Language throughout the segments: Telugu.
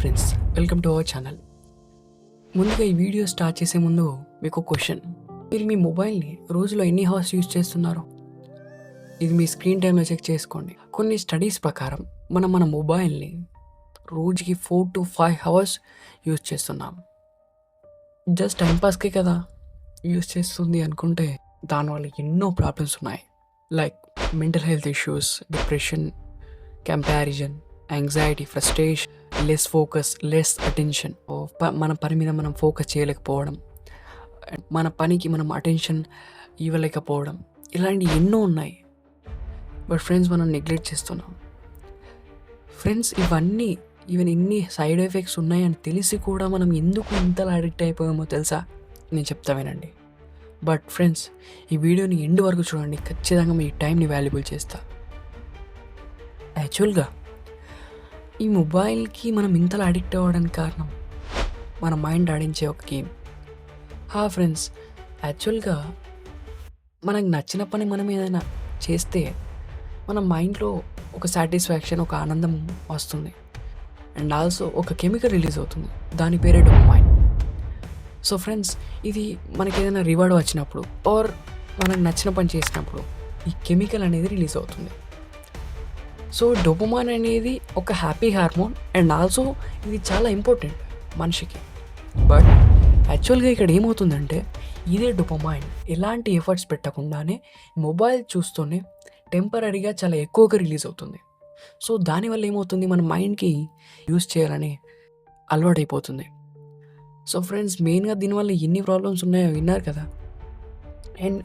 Friends, welcome to our channel. ముందుగా ఈ వీడియో స్టార్ట్ చేసే ముందు మీకు క్వశ్చన్. మీరు మీ మొబైల్ని రోజులో ఎన్ని అవర్స్ యూజ్ చేస్తున్నారు? ఇది మీ స్క్రీన్ టైంలో చెక్ చేసుకోండి. కొన్ని స్టడీస్ ప్రకారం మన మొబైల్ని రోజుకి 4 to 5 అవర్స్ యూజ్ చేస్తున్నాం. జస్ట్ టైంపాస్కే కదా యూజ్ చేస్తుంది అనుకుంటే దానివల్ల ఎన్నో ప్రాబ్లమ్స్ ఉన్నాయి. Like mental health issues, depression, comparison, anxiety, frustration, less focus, less attention. మన పని మీద మనం ఫోకస్ చేయలేకపోవడం, మన పనికి మనం అటెన్షన్ ఇవ్వలేకపోవడం, ఇలాంటి ఎన్నో ఉన్నాయి. బట్ ఫ్రెండ్స్, మనం నెగ్లెక్ట్ చేస్తున్నాం. ఫ్రెండ్స్, ఈవెన్ ఇన్ని సైడ్ ఎఫెక్ట్స్ ఉన్నాయని తెలిసి కూడా మనం ఎందుకు ఇంతలా అడిక్ట్ అయిపోయామో తెలుసా? నేను చెప్తా వినండి. బట్ ఫ్రెండ్స్, ఈ వీడియోని ఎండ్ వరకు చూడండి. ఖచ్చితంగా మీ టైంని వాల్యుబుల్ చేస్తా. యాక్చువల్గా ఈ మొబైల్కి మనం ఇంతలా అడిక్ట్ అవ్వడానికి కారణం మన మైండ్ ఆడించే ఒక గేమ్. ఫ్రెండ్స్, యాక్చువల్గా మనకు నచ్చిన పని మనం ఏదైనా చేస్తే మన మైండ్లో ఒక సాటిస్ఫాక్షన్, ఒక ఆనందం వస్తుంది. అండ్ ఆల్సో ఒక కెమికల్ రిలీజ్ అవుతుంది, దాని పేరే డోపమైన్. సో ఫ్రెండ్స్, ఇది మనకి ఏదైనా రివార్డ్ వచ్చినప్పుడు ఆర్ మనకు నచ్చిన పని చేసినప్పుడు ఈ కెమికల్ అనేది రిలీజ్ అవుతుంది. సో డోపమైన్ అనేది ఒక హ్యాపీ హార్మోన్ అండ్ ఆల్సో ఇది చాలా ఇంపార్టెంట్ మనిషికి. బట్ యాక్చువల్గా ఇక్కడ ఏమవుతుందంటే ఇదే డోపమైన్ ఎలాంటి ఎఫర్ట్స్ పెట్టకుండానే మొబైల్ చూస్తూనే టెంపరీగా చాలా ఎక్కువగా రిలీజ్ అవుతుంది. సో దానివల్ల ఏమవుతుంది, మన మైండ్కి యూస్ చేయాలని అలవాటైపోతుంది. సో ఫ్రెండ్స్, మెయిన్గా దీనివల్ల ఎన్ని ప్రాబ్లమ్స్ ఉన్నాయో విన్నారు కదా. అండ్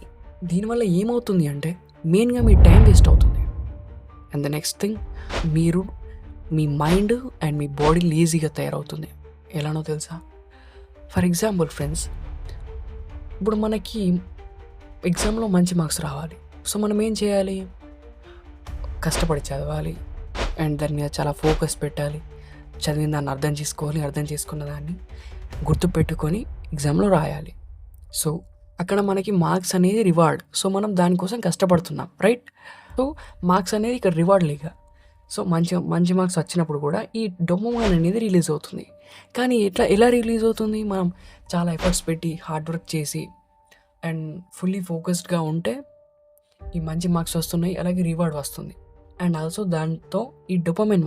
దీనివల్ల ఏమవుతుంది అంటే మెయిన్గా మీ టైం వేస్ట్ అవుతుంది. అండ్ ద నెక్స్ట్ థింగ్, మీ మైండ్ అండ్ మీ బాడీ లేజీగా తయారవుతుంది. ఎలానో తెలుసా? ఫర్ ఎగ్జాంపుల్ ఫ్రెండ్స్, ఇప్పుడు మనకి ఎగ్జామ్లో మంచి మార్క్స్ రావాలి. సో మనం ఏం చేయాలి? కష్టపడి చదవాలి అండ్ దాని మీద చాలా ఫోకస్ పెట్టాలి. చదివిన దాన్ని అర్థం చేసుకోవాలి, అర్థం చేసుకున్న దాన్ని గుర్తుపెట్టుకొని ఎగ్జామ్లో రాయాలి. సో అక్కడ మనకి మార్క్స్ అనేది రివార్డ్. సో మనం దానికోసం కష్టపడుతున్నాం, రైట్? సో మార్క్స్ అనేది ఇక్కడ రివార్డ్ లేక, సో మంచి మార్క్స్ వచ్చినప్పుడు కూడా ఈ డోపమైన్ అనేది రిలీజ్ అవుతుంది. కానీ ఎలా రిలీజ్ అవుతుంది? మనం చాలా ఎఫర్ట్స్ పెట్టి హార్డ్ వర్క్ చేసి అండ్ ఫుల్లీ ఫోకస్డ్గా ఉంటే ఈ మంచి మార్క్స్ వస్తున్నాయి, అలాగే రివార్డ్ వస్తుంది. అండ్ ఆల్సో దాంతో ఈ డోపమైన్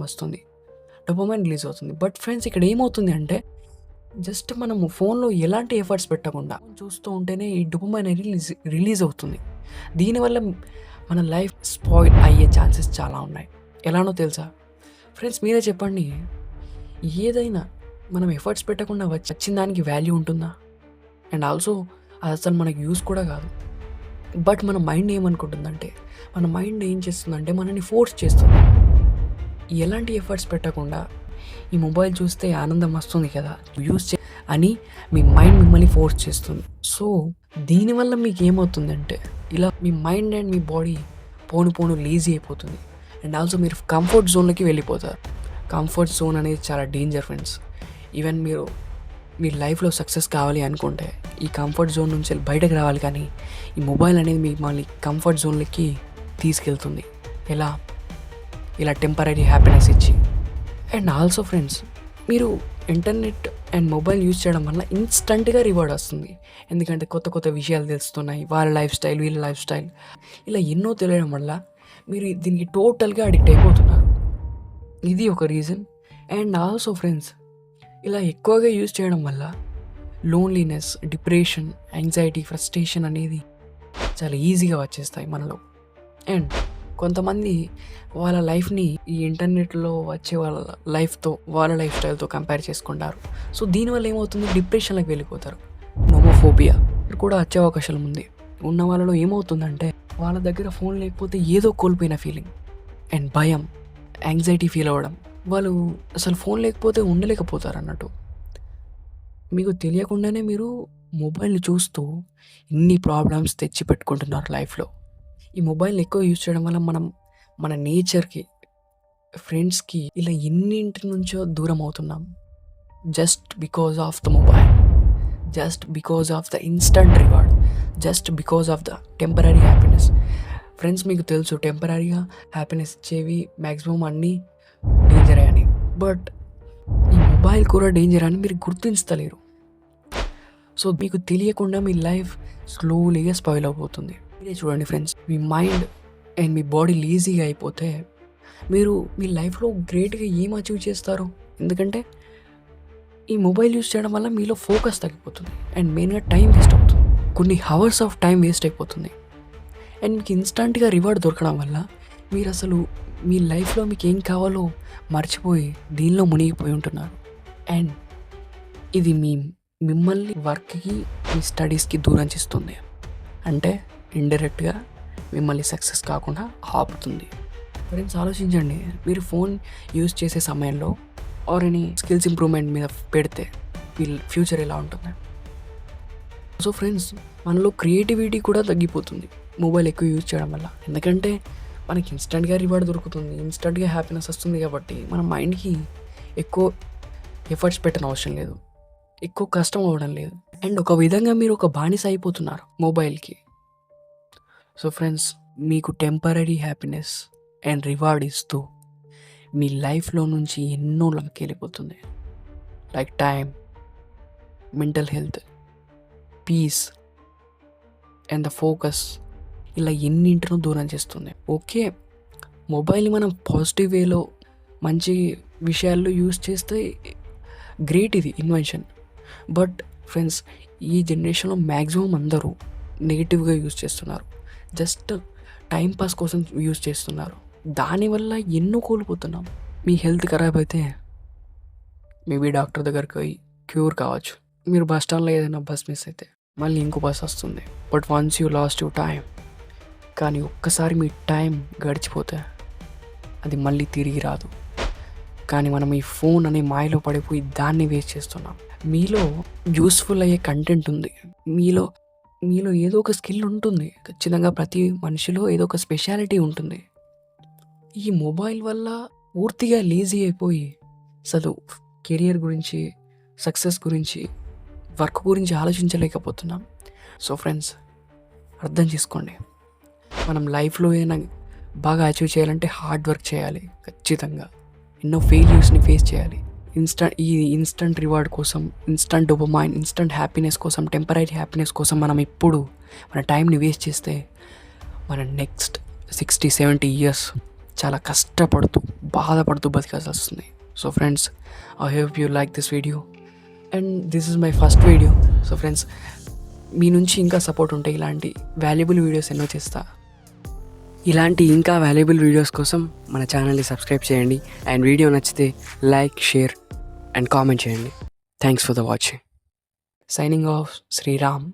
రిలీజ్ అవుతుంది. బట్ ఫ్రెండ్స్, ఇక్కడ ఏమవుతుంది అంటే జస్ట్ మనము ఫోన్లో ఎలాంటి ఎఫర్ట్స్ పెట్టకుండా చూస్తూ ఉంటేనే ఈ డోపమైన్ రిలీజ్ అవుతుంది. దీనివల్ల మన లైఫ్ స్పాయిల్ అయ్యే ఛాన్సెస్ చాలా ఉన్నాయి. ఎలానో తెలుసా? ఫ్రెండ్స్, మీరే చెప్పండి, ఏదైనా మనం ఎఫర్ట్స్ పెట్టకుండా వచ్చిన దానికి వాల్యూ ఉంటుందా? అండ్ ఆల్సో అది అసలు మనకి యూస్ కూడా కాదు. బట్ మన మైండ్ ఏమనుకుంటుందంటే, మన మైండ్ ఏం చేస్తుందంటే మనని ఫోర్స్ చేస్తుంది. ఎలాంటి ఎఫర్ట్స్ పెట్టకుండా ఈ మొబైల్ చూస్తే ఆనందం వస్తుంది కదా, అని మీ మైండ్ మిమ్మల్ని ఫోర్స్ చేస్తుంది. సో దీనివల్ల మీకు ఏమవుతుందంటే ఇలా మీ మైండ్ అండ్ మీ బాడీ పోను లేజీ అయిపోతుంది. అండ్ ఆల్సో మీరు కంఫర్ట్ జోన్లోకి వెళ్ళిపోతారు. కంఫర్ట్ జోన్ అనేది చాలా డేంజర్ ఫ్రెండ్స్. ఈవెన్ మీరు మీ లైఫ్లో సక్సెస్ కావాలి అనుకుంటే ఈ కంఫర్ట్ జోన్ నుంచి బయటకు రావాలి. కానీ ఈ మొబైల్ అనేది మిమ్మల్ని కంఫర్ట్ జోన్లోకి తీసుకెళ్తుంది. ఇలా టెంపరీ హ్యాపీనెస్ ఇచ్చి. అండ్ ఆల్సో ఫ్రెండ్స్, మీరు ఇంటర్నెట్ అండ్ మొబైల్ యూజ్ చేయడం వల్ల ఇన్స్టంట్గా రివార్డ్ వస్తుంది. ఎందుకంటే కొత్త విషయాలు తెలుస్తున్నాయి, వాళ్ళ లైఫ్ స్టైల్, వీళ్ళ లైఫ్ స్టైల్, ఇలా ఎన్నో తెలియడం వల్ల మీరు దీనికి టోటల్గా అడిక్ట్ అయిపోతున్నారు. ఇది ఒక రీజన్. అండ్ ఆల్సో ఫ్రెండ్స్, ఇలా ఎక్కువగా యూజ్ చేయడం వల్ల లోన్లీనెస్, డిప్రెషన్, యాంగ్జైటీ, ఫ్రస్ట్రేషన్ అనేది చాలా ఈజీగా వచ్చేస్తాయి మనలో. అండ్ కొంతమంది వాళ్ళ లైఫ్ని ఈ ఇంటర్నెట్లో వచ్చే వాళ్ళ లైఫ్తో, వాళ్ళ లైఫ్ స్టైల్తో కంపేర్ చేసుకుంటారు. సో దీనివల్ల ఏమవుతుంది, డిప్రెషన్లోకి వెళ్ళిపోతారు. నోమోఫోబియా కూడా వచ్చే అవకాశం ఉంది. ఉన్న వాళ్ళలో ఏమవుతుందంటే వాళ్ళ దగ్గర ఫోన్ లేకపోతే ఏదో కోల్పోయిన ఫీలింగ్ అండ్ భయం, యాంగ్జైటీ ఫీల్ అవ్వడం. వాళ్ళు అసలు ఫోన్ లేకపోతే ఉండలేకపోతారు అన్నట్టు. మీకు తెలియకుండానే మీరు మొబైల్ని చూస్తూ ఇన్ని ప్రాబ్లమ్స్ తెచ్చి పెట్టుకుంటున్నారు లైఫ్లో. ఈ మొబైల్ ఎక్కువ యూజ్ చేయడం వల్ల మన నేచర్కి, ఫ్రెండ్స్కి ఇలా ఎన్నింటి నుంచో దూరం అవుతున్నాం. Just because of the mobile, just because of the instant reward, just because of the temporary happiness. Friends, మీకు తెలుసు టెంపరీగా హ్యాపీనెస్ ఇచ్చేవి మ్యాక్సిమం అన్నీ డేంజరే అని. బట్ ఈ మొబైల్ మొబైల్ కూడా డేంజర్ అని మీరు గుర్తించలేరు. సో మీకు తెలియకుండా మీ లైఫ్ స్లోలీగా స్పాయిల్ అయిపోతుంది. మీరే చూడండి ఫ్రెండ్స్, మీ మైండ్ అండ్ మీ బాడీ లేజీగా అయిపోతే మీరు మీ లైఫ్లో గ్రేట్గా ఏం అచీవ్ చేస్తారు? ఎందుకంటే ఈ మొబైల్ యూస్ చేయడం వల్ల మీలో ఫోకస్ తగ్గిపోతుంది అండ్ మెయిన్గా టైం వేస్ట్ అవుతుంది. కొన్ని హవర్స్ ఆఫ్ టైం వేస్ట్ అయిపోతుంది అండ్ మీకు ఇన్స్టంట్గా రివార్డ్ దొరకడం వల్ల మీరు అసలు మీ లైఫ్లో మీకు ఏం కావాలో మర్చిపోయి దీనిలో మునిగిపోయి ఉంటున్నారు. అండ్ ఇది మిమ్మల్ని వర్క్కి, మీ స్టడీస్కి దూరం చేస్తుంది. అంటే ఇండైరెక్ట్గా మిమ్మల్ని సక్సెస్ కాకుండా ఆపుతుంది. ఫ్రెండ్స్ ఆలోచించండి, మీరు ఫోన్ యూజ్ చేసే సమయంలో ఆర్ ఎనీ స్కిల్స్ ఇంప్రూవ్మెంట్ మీద పెడితే మీ ఫ్యూచర్ ఎలా ఉంటుంది? సో ఫ్రెండ్స్, మనలో క్రియేటివిటీ కూడా తగ్గిపోతుంది మొబైల్ ఎక్కువ యూజ్ చేయడం వల్ల. ఎందుకంటే మనకి ఇన్స్టెంట్గా రివార్డ్ దొరుకుతుంది, ఇన్స్టెంట్గా హ్యాపీనెస్ వస్తుంది కాబట్టి మన మైండ్కి ఎక్కువ ఎఫర్ట్స్ పెట్టిన అవసరం లేదు, ఎక్కువ కష్టం అవ్వడం లేదు. అండ్ ఒక విధంగా మీరు ఒక బానిస అయిపోతున్నారు మొబైల్కి. సో ఫ్రెండ్స్, మీకు టెంపరీ హ్యాపీనెస్ అండ్ రివార్డ్ ఇస్తూ మీ లైఫ్లో నుంచి ఎన్నో లాక్కెళ్ళిపోతుంది. Like time, mental health, peace and the focus, ఇలా ఎన్నింటినో దూరం చేస్తుంది. ఓకే, మొబైల్ని మనం పాజిటివ్ వేలో మంచి విషయాల్లో యూస్ చేస్తే గ్రేట్, ఇది ఇన్వెన్షన్. బట్ ఫ్రెండ్స్, ఈ జనరేషన్లో మ్యాక్సిమం అందరూ నెగిటివ్గా యూజ్ చేస్తున్నారు. జస్ట్ టైంపాస్ కోసం యూజ్ చేస్తున్నారు. దానివల్ల ఎన్నో కోల్పోతున్నాం. మీ హెల్త్ ఖరాబ్ అయితే మేబీ డాక్టర్ దగ్గరికి పోయి క్యూర్ కావచ్చు. మీరు బస్ స్టాండ్లో ఏదైనా బస్ మిస్ అయితే మళ్ళీ ఇంకో బస్ వస్తుంది. But once you lost your time, కానీ ఒక్కసారి మీ టైం గడిచిపోతే అది మళ్ళీ తిరిగి రాదు. కానీ మనం ఈ ఫోన్ అనే మాయలో పడిపోయి దాన్ని వేస్ట్ చేస్తున్నాం. మీలో యూస్ఫుల్ అయ్యే కంటెంట్ ఉంది, మీలో ఏదో ఒక స్కిల్ ఉంటుంది. ఖచ్చితంగా ప్రతి మనిషిలో ఏదో ఒక స్పెషాలిటీ ఉంటుంది. ఈ మొబైల్ వల్ల పూర్తిగా లేజీ అయిపోయి అసలు కెరియర్ గురించి, సక్సెస్ గురించి, వర్క్ గురించి ఆలోచించలేకపోతున్నాం. సో ఫ్రెండ్స్, అర్థం చేసుకోండి, మనం లైఫ్లో ఏదైనా బాగా అచీవ్ చేయాలంటే హార్డ్ వర్క్ చేయాలి. ఖచ్చితంగా ఎన్నో ఫెయిల్యూర్స్ని ఫేస్ చేయాలి. ఇన్స్టంట్ రివార్డ్ కోసం, ఇన్స్టంట్ డోపమైన్, ఇన్స్టంట్ హ్యాపీనెస్ కోసం, టెంపరీ హ్యాపీనెస్ కోసం మనం ఇప్పుడు మన టైంని వేస్ట్ చేస్తే మన నెక్స్ట్ 60-70 ఇయర్స్ చాలా కష్టపడుతూ, బాధపడుతూ బతకాల్సి వస్తుంది. So friends, I hope you like this video and this is my first video. So friends, మీ నుంచి ఇంకా సపోర్ట్ ఉంటే ఇలాంటి వాల్యుబుల్ వీడియోస్ ఎన్నో చేస్తా. ఇలాంటి ఇంకా వాల్యుబుల్ వీడియోస్ కోసం మన ఛానల్ని సబ్స్క్రైబ్ చేయండి అండ్ వీడియో నచ్చితే లైక్, షేర్ అండ్ కామెంట్ చేయండి. Thanks for the watching. Signing off, Sriram.